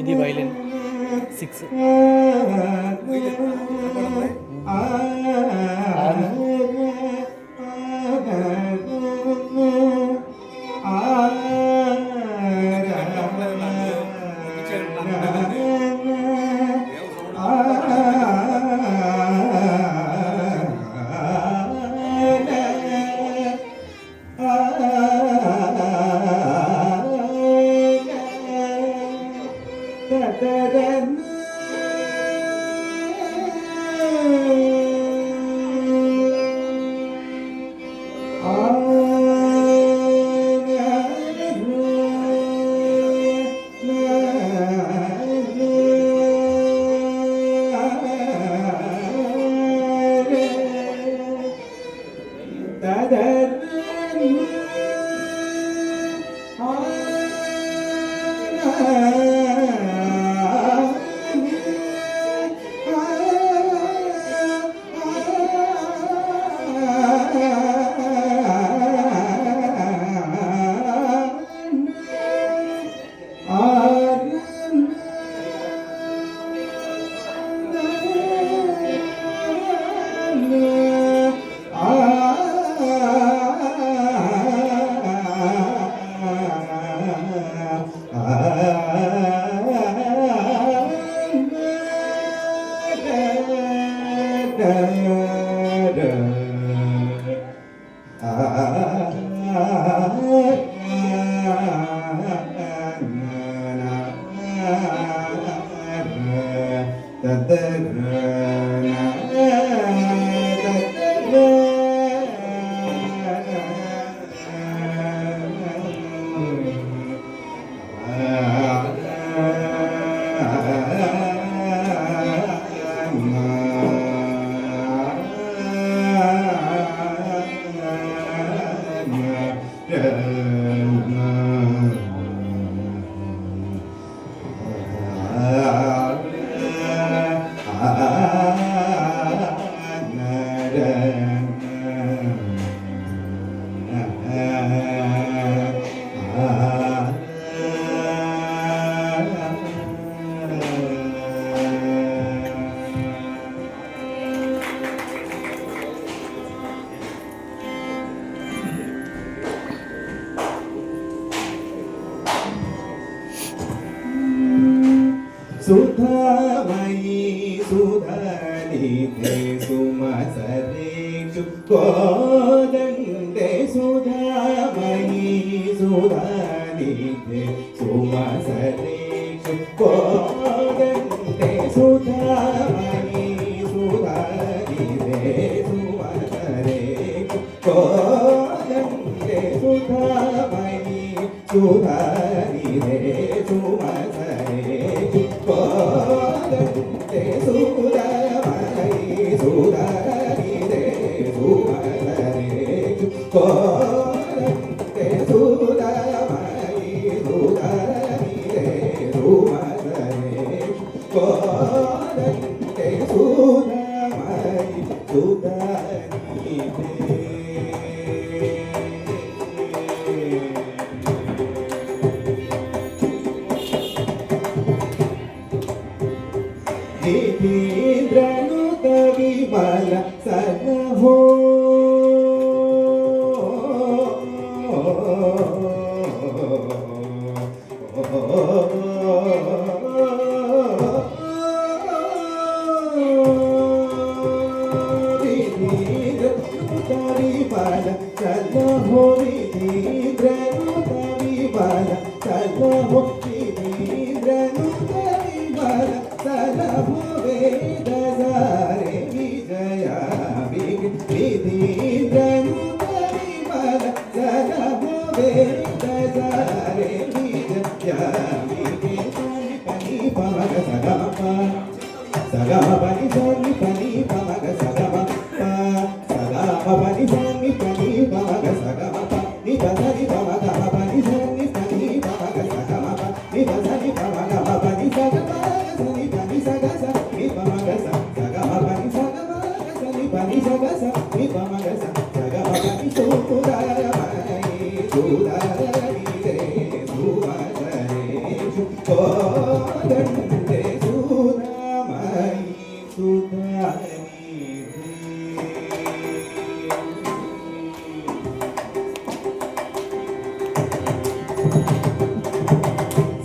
ఇది వైలిన్ 6 सुधामयी सुधानिधे सुमसरेषु कोदण्डे सुधामयी सुधानिधे सुमसरेषु कोदण्डे सुधामयी सुधानिधे सुमसरेषु कोदण्डे सुधामयी सुधानिधे सुमसरेषु कोदण्डे सुधामयी सुधानिधे सुमसरेषु कोदण्डे सुधामयी सुधानिधे सुमसरेषु कोदण्डे सुधामयी सुधानिधे ीन्द्रनुत विमल सनहो ीन्द्रनुत विमल सनहो ीन्द्रनुत विमल सनहो ीन्द्रनुत विमल सनहो वेद सारे विजया ीन्द्रनुत विमल सनहो वेद सारे विजया पनि पमग सगम सगम पनि सनि पनि पमग सगम सगा pani sa ga sa ni pa ma ga sa sa ga ma pa ni su da ma ni su da ni re su ma sa re su ko dan re su da ma ni su da ni re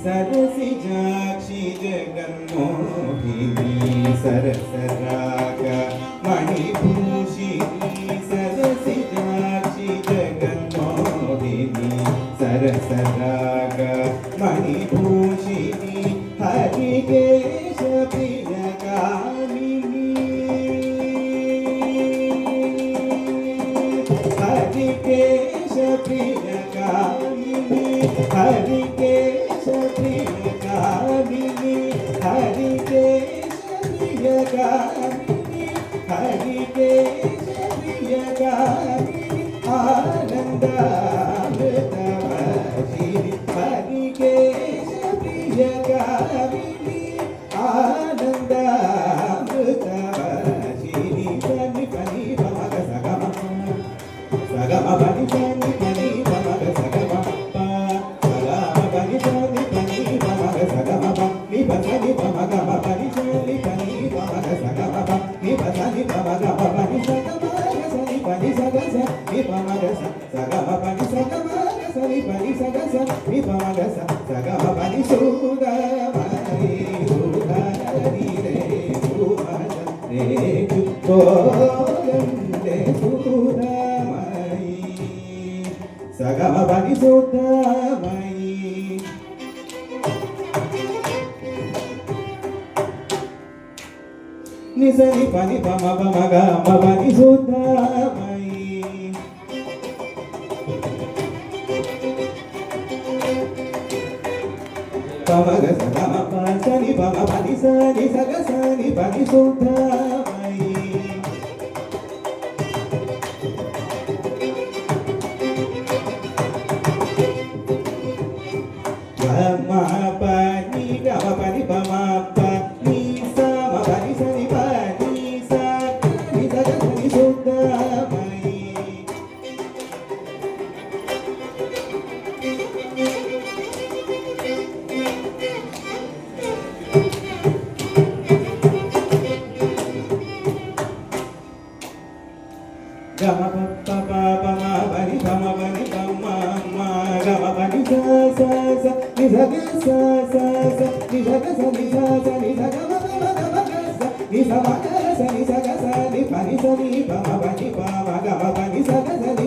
सरसी जाक्षी जगन्मोहिनी सरसराग मणिभूषिणी सरसी जाक्षी जगन्मोहिनी सरसराग मणिभूषिणी हरिकेश प्रियकामिनी हरिकेश प्रियकामिनी हरिकेश प्रियकामिनी हरिकेश प्रियकामिनी हरिकेश प्रियकामिनी आनन्दामृतवर्षिणि हरिकेश प्रियकामिनी आनन्दामृतवर्षिणि पनि पनि पमग सगम सगम पनि पनि पनि पमग सगम सगम पनि पनि पनि पमग सगम नि पनि पमग पनि पनि पनि पमग सगम नि पनि पमग पनि सगम सनि पनि सगस नि पमग सगम पनि सगम सनि पनि सगस नि पमग सगम पनि सुगमनि सुगमनि रे सुमस रे गोविन्दे सुगमनि सगम पनि सुगमनि निसनि पनि पम पम ग म पनि सुगमनि पम ग स ग म प सनि पम पनि सनि स ग सनि पनि सुगमनि ग म पनि ग म पनि पम प नि स म पनि सनि पनि स नि स ग सनि सुगमनि गम प प प म पनि पम पनि पम म गम पनि स स स नि स ग स स स नि स ग स नि स स नि स ग म ग म ग म ग स नि स म ग स नि स ग स नि पनि स नि प म पनि प म ग म पनि स ग स नि